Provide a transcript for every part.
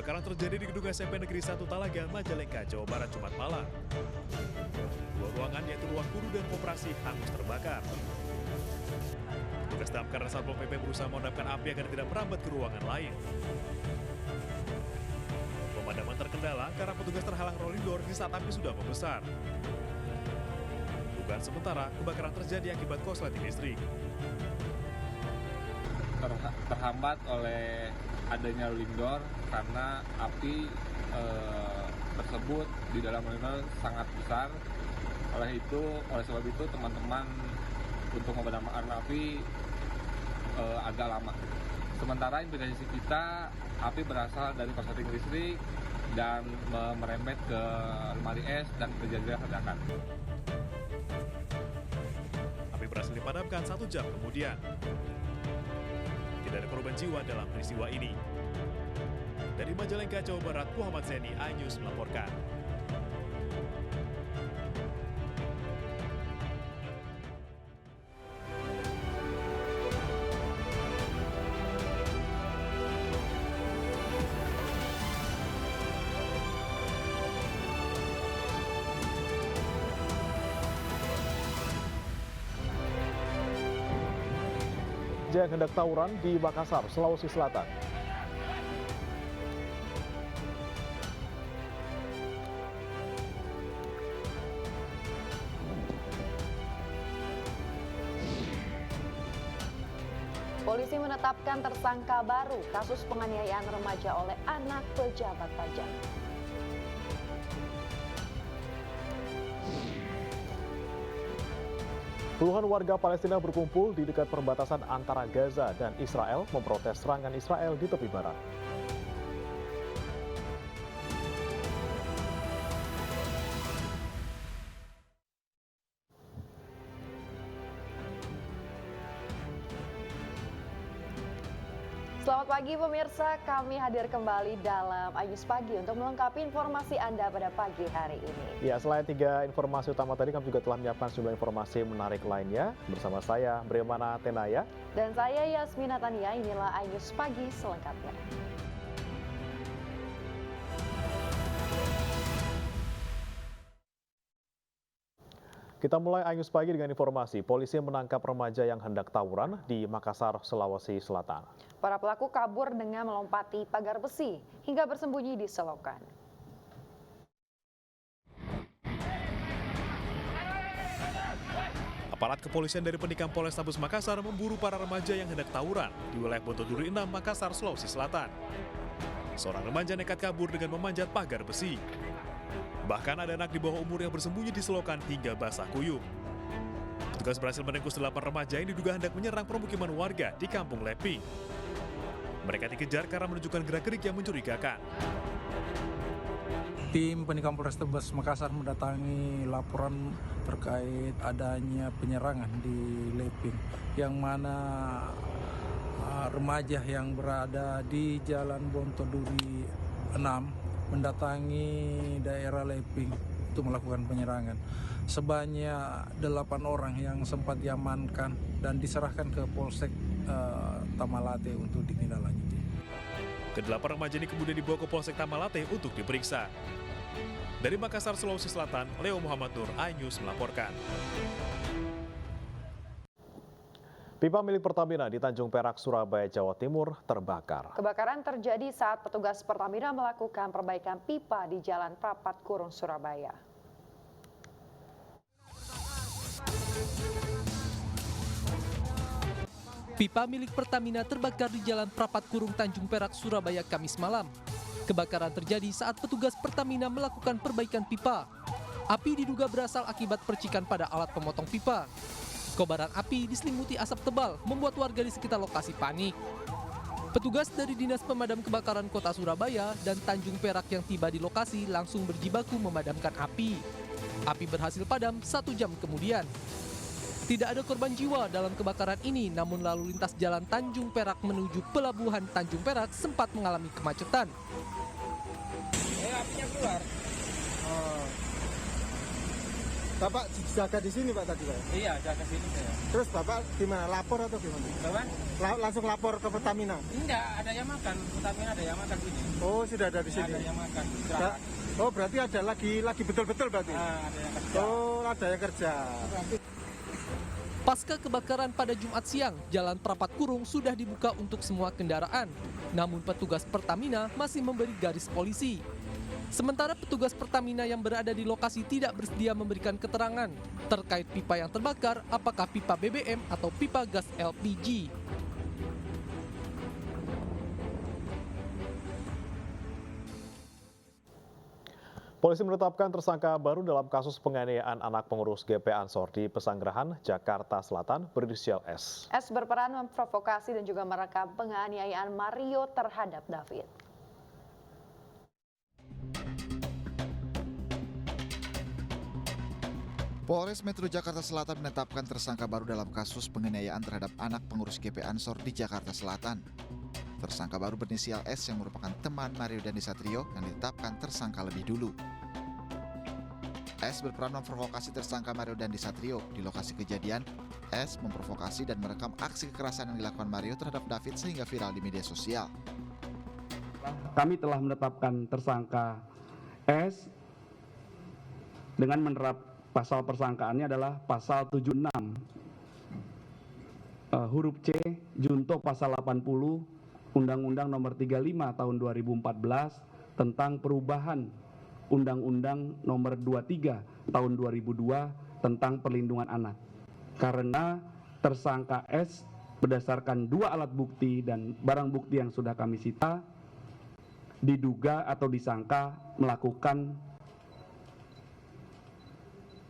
Kebakaran terjadi di gedung SMP Negeri 1 Talaga, Majalengka, Jawa Barat, Jumat malam. Dua ruangan yaitu ruang guru dan koperasi hangus terbakar. Tugas damkar Satpol PP berusaha memadamkan api agar tidak merambat ke ruangan lain. Pemadaman terkendala karena petugas terhalang rolling door di saat api sudah membesar. Dugaan sementara, kebakaran terjadi akibat korsleting listrik. Terhambat oleh adanya rolling door karena api tersebut di dalam rolling door sangat besar. Oleh sebab itu teman-teman untuk memadamkan api agak lama. Sementara investigasi kita, api berasal dari korsleting listrik dan merembet ke lemari es dan terjadi ledakan. Api berhasil dipadamkan 1 jam kemudian. Tidak ada korban jiwa dalam peristiwa ini. Dari Majalengka, Jawa Barat, Muhammad Zeni, iNews melaporkan. Yang hendak tawuran di Makassar, Sulawesi Selatan. Polisi menetapkan tersangka baru kasus penganiayaan remaja oleh anak pejabat pajak. Puluhan warga Palestina berkumpul di dekat perbatasan antara Gaza dan Israel memprotes serangan Israel di tepi barat. Selamat pagi pemirsa, kami hadir kembali dalam iNews Pagi untuk melengkapi informasi Anda pada pagi hari ini. Ya, selain 3 informasi utama tadi, kami juga telah menyiapkan sejumlah informasi menarik lainnya. Bersama saya, Bremana Tenaya. Dan saya, Yasmina Tania, inilah iNews Pagi selengkapnya. Kita mulai iNews Pagi dengan informasi. Polisi menangkap remaja yang hendak tawuran di Makassar, Sulawesi Selatan. Para pelaku kabur dengan melompati pagar besi hingga bersembunyi di selokan. Aparat kepolisian dari Penikam Polrestabes Makassar memburu para remaja yang hendak tawuran di wilayah Bontoduri 6, Makassar, Sulawesi Selatan. Seorang remaja nekat kabur dengan memanjat pagar besi. Bahkan ada anak di bawah umur yang bersembunyi di selokan hingga basah kuyup. Petugas berhasil meringkus 8 remaja yang diduga hendak menyerang permukiman warga di Kampung Leping. Mereka dikejar karena menunjukkan gerak-gerik yang mencurigakan. Tim Penikam Polrestabes Makassar mendatangi laporan terkait adanya penyerangan di Leping, yang mana remaja yang berada di Jalan Bontoduri 6 mendatangi daerah Leping untuk melakukan penyerangan. Sebanyak 8 orang yang sempat diamankan dan diserahkan ke Polsek Tamalate untuk ditindaklanjuti. Ke-8 remaja ini kemudian dibawa ke Polsek Tamalate untuk diperiksa. Dari Makassar, Sulawesi Selatan, Leo Muhammad Nur, iNews melaporkan. Pipa milik Pertamina di Tanjung Perak, Surabaya, Jawa Timur terbakar. Kebakaran terjadi saat petugas Pertamina melakukan perbaikan pipa di Jalan Prapat Kurung, Surabaya. Pipa milik Pertamina terbakar di Jalan Prapat Kurung, Tanjung Perak, Surabaya, Kamis malam. Kebakaran terjadi saat petugas Pertamina melakukan perbaikan pipa. Api diduga berasal akibat percikan pada alat pemotong pipa. Kobaran api diselimuti asap tebal membuat warga di sekitar lokasi panik. Petugas dari Dinas Pemadam Kebakaran Kota Surabaya dan Tanjung Perak yang tiba di lokasi langsung berjibaku memadamkan api. Api berhasil padam 1 jam kemudian. Tidak ada korban jiwa dalam kebakaran ini, namun lalu lintas jalan Tanjung Perak menuju Pelabuhan Tanjung Perak sempat mengalami kemacetan. Apinya keluar. Bapak jaga di sini Pak tadi Pak? Iya, jaga sini saya. Terus Bapak gimana? Lapor atau gimana? Kapan? Langsung lapor ke Pertamina? Enggak, ada yang makan. Pertamina ada yang makan sini. Oh, sudah ada di sini. Ada yang makan. Oh, berarti ada lagi betul-betul berarti? Ada yang kerja. Oh, ada yang kerja. Pasca kebakaran pada Jumat siang, Jalan Prapat Kurung sudah dibuka untuk semua kendaraan. Namun petugas Pertamina masih memberi garis polisi. Sementara petugas Pertamina yang berada di lokasi tidak bersedia memberikan keterangan terkait pipa yang terbakar, apakah pipa BBM atau pipa gas LPG. Polisi menetapkan tersangka baru dalam kasus penganiayaan anak pengurus GP Ansor di Pesanggerahan, Jakarta Selatan berinisial S. S berperan memprovokasi dan juga merekam penganiayaan Mario terhadap David. Polres Metro Jakarta Selatan menetapkan tersangka baru dalam kasus penganiayaan terhadap anak pengurus GP Ansor di Jakarta Selatan. Tersangka baru berinisial S yang merupakan teman Mario Dandisatrio yang ditetapkan tersangka lebih dulu. S berperan memprovokasi tersangka Mario Dandisatrio. Di lokasi kejadian, S memprovokasi dan merekam aksi kekerasan yang dilakukan Mario terhadap David sehingga viral di media sosial. Kami telah menetapkan tersangka S dengan menerap pasal persangkaannya adalah pasal 76 huruf C junto pasal 80 Undang-Undang Nomor 35 Tahun 2014 tentang perubahan Undang-Undang Nomor 23 Tahun 2002 tentang perlindungan anak. Karena tersangka S berdasarkan 2 alat bukti dan barang bukti yang sudah kami sita diduga atau disangka melakukan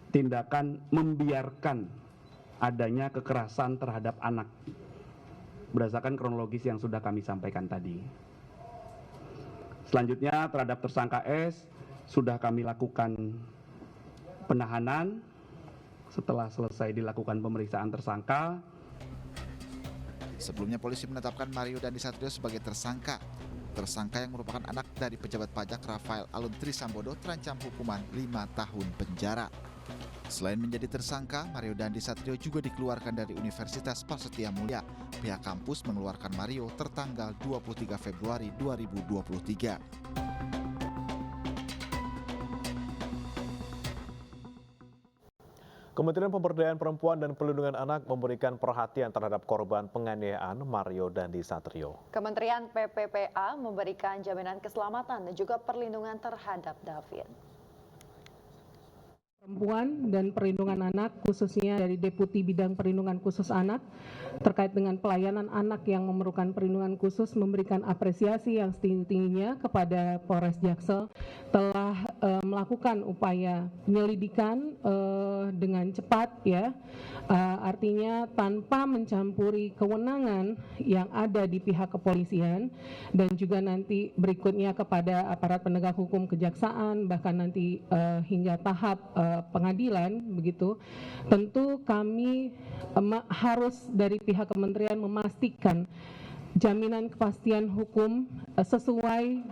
tindakan membiarkan adanya kekerasan terhadap anak berdasarkan kronologis yang sudah kami sampaikan tadi. Selanjutnya terhadap tersangka S sudah kami lakukan penahanan setelah selesai dilakukan pemeriksaan tersangka. Sebelumnya polisi menetapkan Mario Dandisatrio sebagai tersangka. Tersangka yang merupakan anak dari pejabat pajak Rafael Alun Trisambodo terancam hukuman 5 tahun penjara. Selain menjadi tersangka, Mario Dandisatrio juga dikeluarkan dari Universitas Prasetya Mulia. Pihak kampus mengeluarkan Mario tertanggal 23 Februari 2023. Kementerian Pemberdayaan Perempuan dan Perlindungan Anak memberikan perhatian terhadap korban penganiayaan Mario Dandisatrio. Kementerian PPPA memberikan jaminan keselamatan dan juga perlindungan terhadap David. Perempuan dan Perlindungan Anak, khususnya dari Deputi Bidang Perlindungan Khusus Anak, terkait dengan pelayanan anak yang memerlukan perlindungan khusus, memberikan apresiasi yang setinggi-tingginya kepada Polres Jaksel telah melakukan upaya penyelidikan dengan cepat, ya, artinya tanpa mencampuri kewenangan yang ada di pihak kepolisian dan juga nanti berikutnya kepada aparat penegak hukum kejaksaan, bahkan nanti hingga tahap pengadilan, begitu. Tentu kami harus dari pihak kementerian memastikan jaminan kepastian hukum sesuai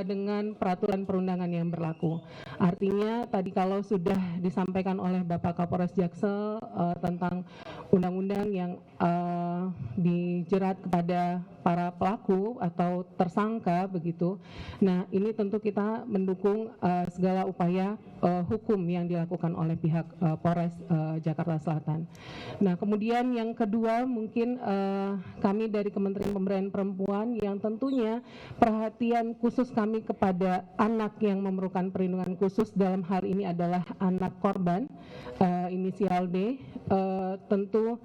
dengan peraturan perundangan yang berlaku. Artinya tadi kalau sudah disampaikan oleh Bapak Kapolres Jaksel tentang undang-undang yang dijerat kepada para pelaku atau tersangka, begitu. Nah, ini tentu kita mendukung segala upaya hukum yang dilakukan oleh pihak Polres Jakarta Selatan. Nah, kemudian yang kedua mungkin kami dari Kementerian Pemberdayaan Perempuan yang tentunya perhatian khusus kami kepada anak yang memerlukan perlindungan khusus dalam hal ini adalah anak korban inisial D. Tentu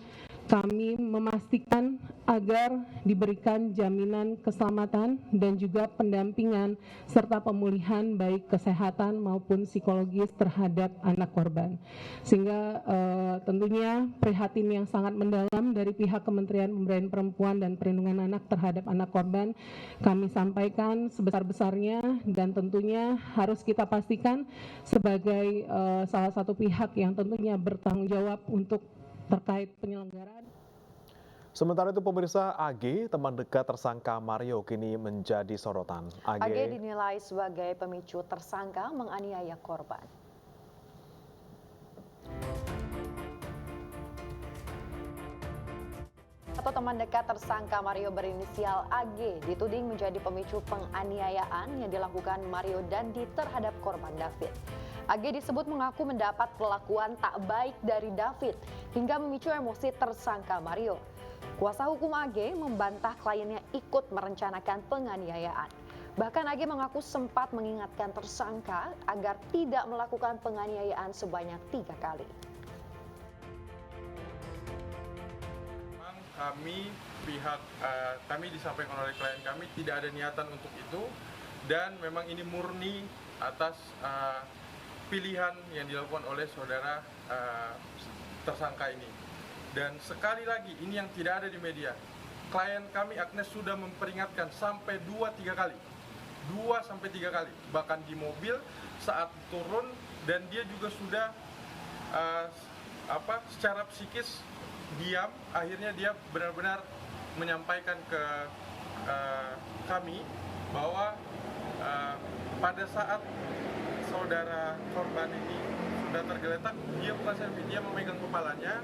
kami memastikan agar diberikan jaminan keselamatan dan juga pendampingan serta pemulihan baik kesehatan maupun psikologis terhadap anak korban. Sehingga tentunya prihatin yang sangat mendalam dari pihak Kementerian Pemberdayaan Perempuan dan Perlindungan Anak terhadap anak korban kami sampaikan sebesar-besarnya, dan tentunya harus kita pastikan sebagai salah satu pihak yang tentunya bertanggung jawab untuk terkait penyelenggaraan. Sementara itu pemirsa, AG, teman dekat tersangka Mario, kini menjadi sorotan. AG dinilai sebagai pemicu tersangka menganiaya korban. satu teman dekat tersangka Mario berinisial AG dituding menjadi pemicu penganiayaan yang dilakukan Mario Dandi terhadap korban David. AG disebut mengaku mendapat perlakuan tak baik dari David hingga memicu emosi tersangka Mario. Kuasa hukum AG membantah kliennya ikut merencanakan penganiayaan. Bahkan AG mengaku sempat mengingatkan tersangka agar tidak melakukan penganiayaan sebanyak 3 kali. Kami disampaikan oleh klien kami tidak ada niatan untuk itu, dan memang ini murni atas pilihan yang dilakukan oleh saudara tersangka ini. Dan sekali lagi, ini yang tidak ada di media, klien kami Agnes sudah memperingatkan sampai 2-3 kali, 2-3 kali, bahkan di mobil saat turun, dan dia juga sudah secara psikis diam. Akhirnya dia benar-benar menyampaikan ke kami bahwa pada saat saudara korban ini sudah tergeletak, dia bukan selfie, dia memegang kepalanya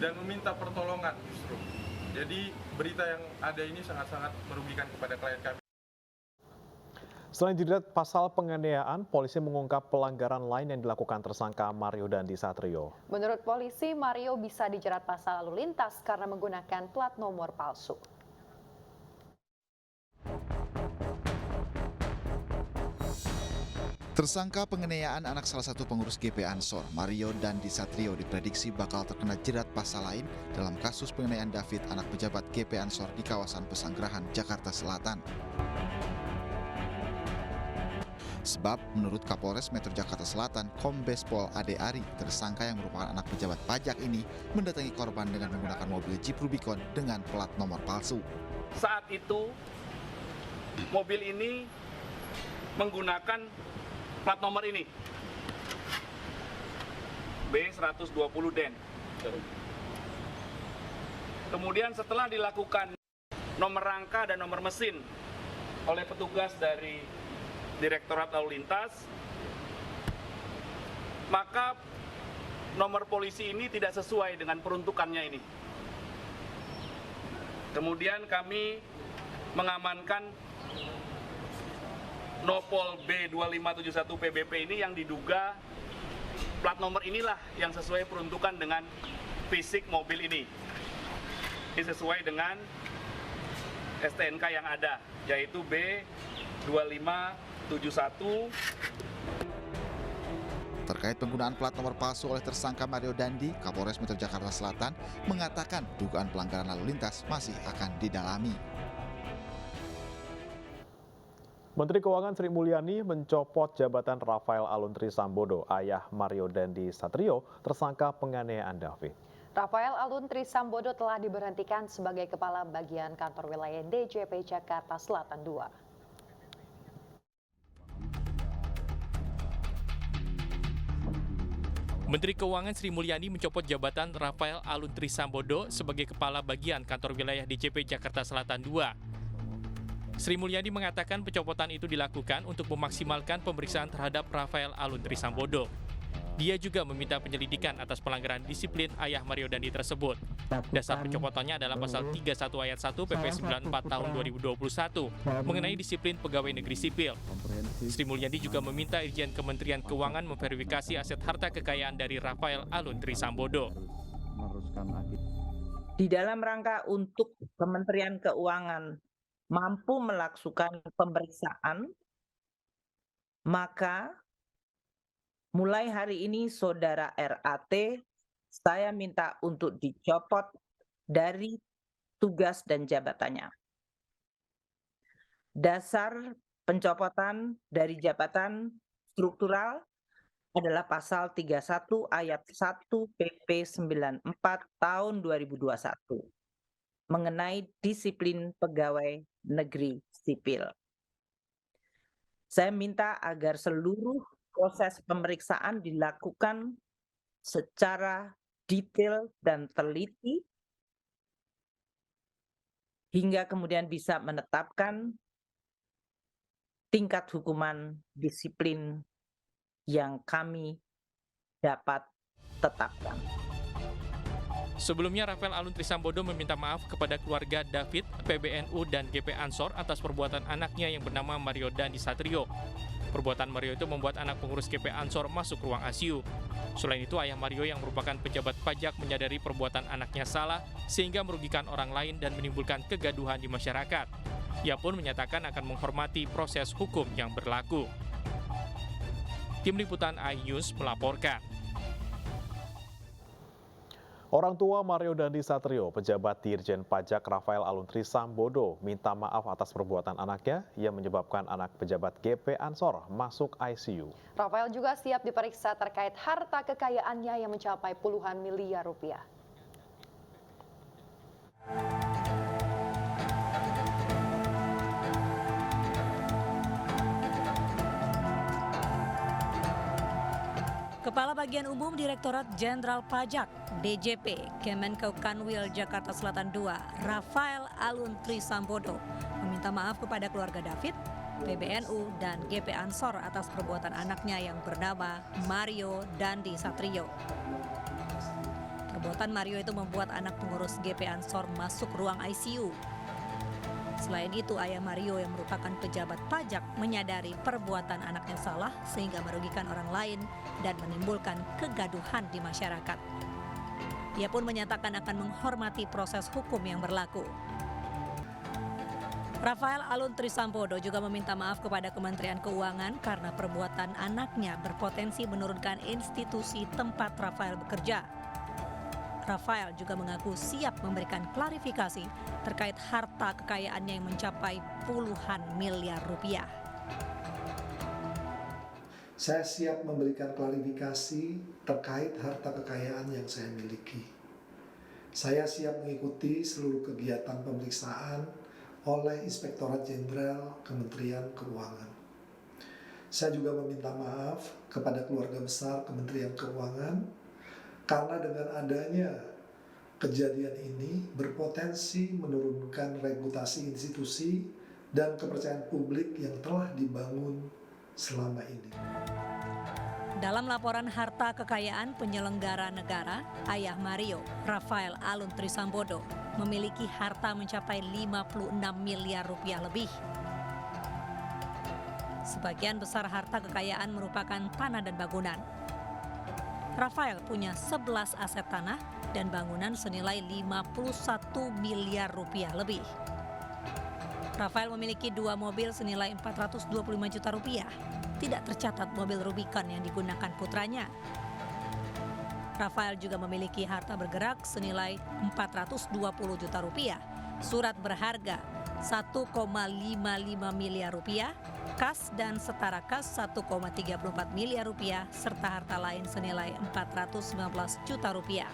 dan meminta pertolongan justru. Jadi berita yang ada ini sangat-sangat merugikan kepada klien kami. Selain dijerat pasal penganiayaan, polisi mengungkap pelanggaran lain yang dilakukan tersangka Mario Dandi Satrio. Menurut polisi, Mario bisa dijerat pasal lalu lintas karena menggunakan plat nomor palsu. Tersangka penganiayaan anak salah satu pengurus GP Ansor, Mario Dandi Satrio, diprediksi bakal terkena jerat pasal lain dalam kasus penganiayaan David, anak pejabat GP Ansor di kawasan Pesanggerahan, Jakarta Selatan. Sebab menurut Kapolres Metro Jakarta Selatan, Kombes Pol Ade Ari, tersangka yang merupakan anak pejabat pajak ini mendatangi korban dengan menggunakan mobil Jeep Rubicon dengan plat nomor palsu. Saat itu mobil ini menggunakan plat nomor ini B120 Kemudian setelah dilakukan nomor rangka dan nomor mesin oleh petugas dari Direktorat Lalu Lintas, maka nomor polisi ini tidak sesuai dengan peruntukannya ini. Kemudian kami mengamankan Nopol B2571 PBP ini yang diduga plat nomor inilah yang sesuai peruntukan dengan fisik mobil ini. Ini sesuai dengan STNK yang ada, yaitu B2571. Terkait penggunaan plat nomor palsu oleh tersangka Mario Dandi, Kapolres Metro Jakarta Selatan mengatakan dugaan pelanggaran lalu lintas masih akan didalami. Menteri Keuangan Sri Mulyani mencopot jabatan Rafael Aluntri Sambodo, ayah Mario Dandi Satrio, tersangka penganiayaan David. Rafael Aluntri Sambodo telah diberhentikan sebagai Kepala Bagian Kantor Wilayah DJP Jakarta Selatan II. Menteri Keuangan Sri Mulyani mencopot jabatan Rafael Aluntri Sambodo sebagai Kepala Bagian Kantor Wilayah DJP Jakarta Selatan II. Sri Mulyani mengatakan pencopotan itu dilakukan untuk memaksimalkan pemeriksaan terhadap Rafael Aluntri Sambodo. Dia juga meminta penyelidikan atas pelanggaran disiplin ayah Mario Dandi tersebut. Dasar pencopotannya adalah pasal 31 ayat 1 PP 94 tahun 2021 mengenai disiplin pegawai negeri sipil. Sri Mulyani juga meminta Irjen Kementerian Keuangan memverifikasi aset harta kekayaan dari Rafael Aluntri Sambodo. Di dalam rangka untuk Kementerian Keuangan mampu melakukan pemeriksaan, maka mulai hari ini Saudara RAT saya minta untuk dicopot dari tugas dan jabatannya. Dasar pencopotan dari jabatan struktural adalah pasal 31 ayat 1 PP 94 tahun 2021 mengenai disiplin pegawai negeri sipil. Saya minta agar seluruh proses pemeriksaan dilakukan secara detail dan teliti hingga kemudian bisa menetapkan tingkat hukuman disiplin yang kami dapat tetapkan. Sebelumnya, Rafael Alun Trisambodo meminta maaf kepada keluarga David, PBNU, dan GP Ansor atas perbuatan anaknya yang bernama Mario Dandi Satrio. Perbuatan Mario itu membuat anak pengurus GP Ansor masuk ruang ICU. Selain itu, ayah Mario yang merupakan pejabat pajak menyadari perbuatan anaknya salah sehingga merugikan orang lain dan menimbulkan kegaduhan di masyarakat. Ia pun menyatakan akan menghormati proses hukum yang berlaku. Tim Liputan iNews melaporkan. Orang tua Mario Dandi Satrio, pejabat Dirjen Pajak Rafael Alun Trisambodo, minta maaf atas perbuatan anaknya yang menyebabkan anak pejabat GP Ansor masuk ICU. Rafael juga siap diperiksa terkait harta kekayaannya yang mencapai puluhan miliar rupiah. Kepala Bagian Umum Direktorat Jenderal Pajak DJP Kemenko Kanwil Jakarta Selatan II, Rafael Alun Trisambodo, meminta maaf kepada keluarga David, PBNU, dan GP Ansor atas perbuatan anaknya yang bernama Mario Dandi Satrio. Perbuatan Mario itu membuat anak pengurus GP Ansor masuk ruang ICU. Selain itu, ayah Mario yang merupakan pejabat pajak menyadari perbuatan anaknya salah sehingga merugikan orang lain dan menimbulkan kegaduhan di masyarakat. Ia pun menyatakan akan menghormati proses hukum yang berlaku. Rafael Alun Trisambodo juga meminta maaf kepada Kementerian Keuangan karena perbuatan anaknya berpotensi menurunkan institusi tempat Rafael bekerja. Rafael juga mengaku siap memberikan klarifikasi terkait harta kekayaannya yang mencapai puluhan miliar rupiah. Saya siap memberikan klarifikasi terkait harta kekayaan yang saya miliki. Saya siap mengikuti seluruh kegiatan pemeriksaan oleh Inspektorat Jenderal Kementerian Keuangan. Saya juga meminta maaf kepada keluarga besar Kementerian Keuangan karena dengan adanya kejadian ini berpotensi menurunkan reputasi institusi dan kepercayaan publik yang telah dibangun selama ini. Dalam laporan harta kekayaan penyelenggara negara, ayah Mario, Rafael Alun Trisambodo, memiliki harta mencapai 56 miliar rupiah lebih. Sebagian besar harta kekayaan merupakan tanah dan bangunan. Rafael punya 11 aset tanah dan bangunan senilai 51 miliar rupiah lebih. Rafael memiliki 2 mobil senilai 425 juta rupiah. Tidak tercatat mobil Rubicon yang digunakan putranya. Rafael juga memiliki harta bergerak senilai 420 juta rupiah, surat berharga 1,55 miliar rupiah, kas dan setara kas 1,34 miliar rupiah, serta harta lain senilai 419 juta rupiah.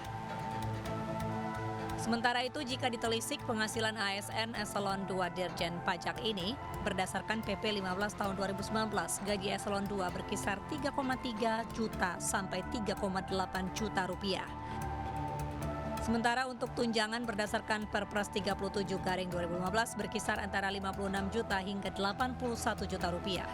Sementara itu, jika ditelisik penghasilan ASN Eselon 2 Dirjen Pajak ini, berdasarkan PP 15 tahun 2019, gaji Eselon 2 berkisar 3,3 juta sampai 3,8 juta rupiah. Sementara untuk tunjangan berdasarkan Perpres 37/2015 berkisar antara 56 juta hingga 81 juta rupiah.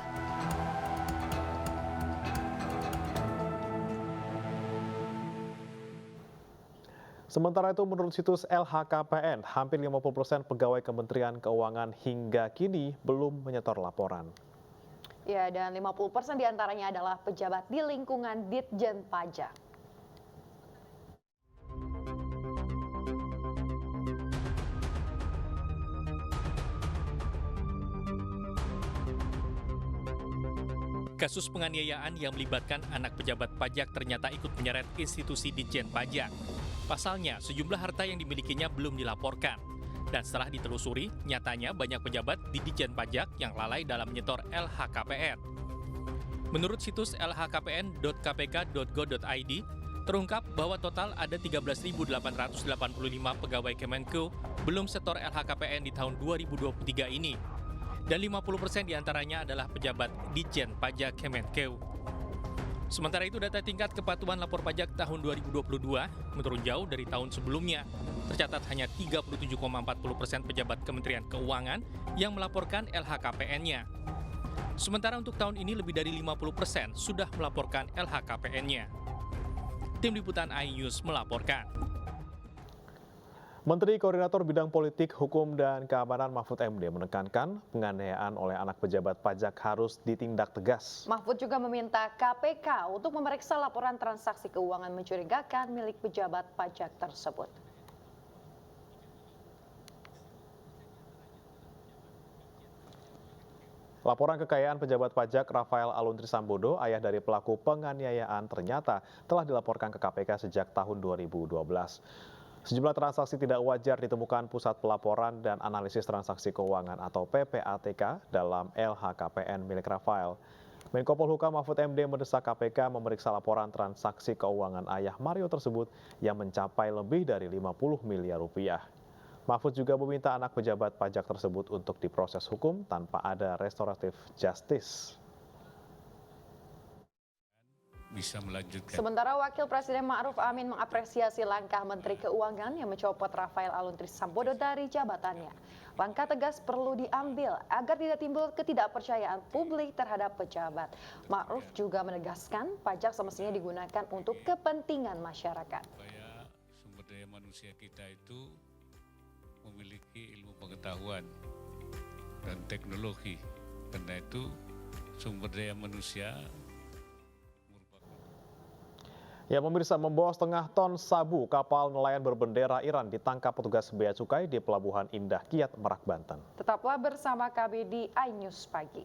Sementara itu, menurut situs LHKPN, hampir 50% pegawai Kementerian Keuangan hingga kini belum menyetor laporan. Ya, dan 50% diantaranya adalah pejabat di lingkungan Ditjen Pajak. Kasus penganiayaan yang melibatkan anak pejabat pajak ternyata ikut menyeret institusi Ditjen Pajak. Pasalnya, sejumlah harta yang dimilikinya belum dilaporkan. Dan setelah ditelusuri, nyatanya banyak pejabat di Ditjen Pajak yang lalai dalam menyetor LHKPN. Menurut situs lhkpn.kpk.go.id, terungkap bahwa total ada 13.885 pegawai Kemenko belum setor LHKPN di tahun 2023 ini. Dan 50% diantaranya adalah pejabat Ditjen Pajak Kemenkeu. Sementara itu, data tingkat kepatuhan lapor pajak tahun 2022 menurun jauh dari tahun sebelumnya. Tercatat hanya 37,40% pejabat Kementerian Keuangan yang melaporkan LHKPN-nya. Sementara untuk tahun ini lebih dari 50% sudah melaporkan LHKPN-nya. Tim Liputan iNews melaporkan. Menteri Koordinator Bidang Politik, Hukum, dan Keamanan Mahfud MD menekankan penganiayaan oleh anak pejabat pajak harus ditindak tegas. Mahfud juga meminta KPK untuk memeriksa laporan transaksi keuangan mencurigakan milik pejabat pajak tersebut. Laporan kekayaan pejabat pajak Rafael Aluntri Sambodo, ayah dari pelaku penganiayaan, ternyata telah dilaporkan ke KPK sejak tahun 2012. Sejumlah transaksi tidak wajar ditemukan Pusat Pelaporan dan Analisis Transaksi Keuangan atau PPATK dalam LHKPN milik Rafael. Menko Polhukam Mahfud MD mendesak KPK memeriksa laporan transaksi keuangan ayah Mario tersebut yang mencapai lebih dari 50 miliar rupiah. Mahfud juga meminta anak pejabat pajak tersebut untuk diproses hukum tanpa ada restoratif justice. Bisa melanjutkan. Sementara Wakil Presiden Ma'ruf Amin mengapresiasi langkah Menteri Keuangan yang mencopot Rafael Aluntri Sambodo dari jabatannya. Langkah tegas perlu diambil agar tidak timbul ketidakpercayaan publik terhadap pejabat. Ma'ruf juga menegaskan pajak semestinya digunakan untuk kepentingan masyarakat. Supaya sumber daya manusia kita itu memiliki ilmu pengetahuan dan teknologi. Karena itu sumber daya manusia. Ya, pemirsa, membawa setengah ton sabu kapal nelayan berbendera Iran ditangkap petugas bea cukai di Pelabuhan Indah Kiat, Merak, Banten. Tetaplah bersama kami di iNews Pagi.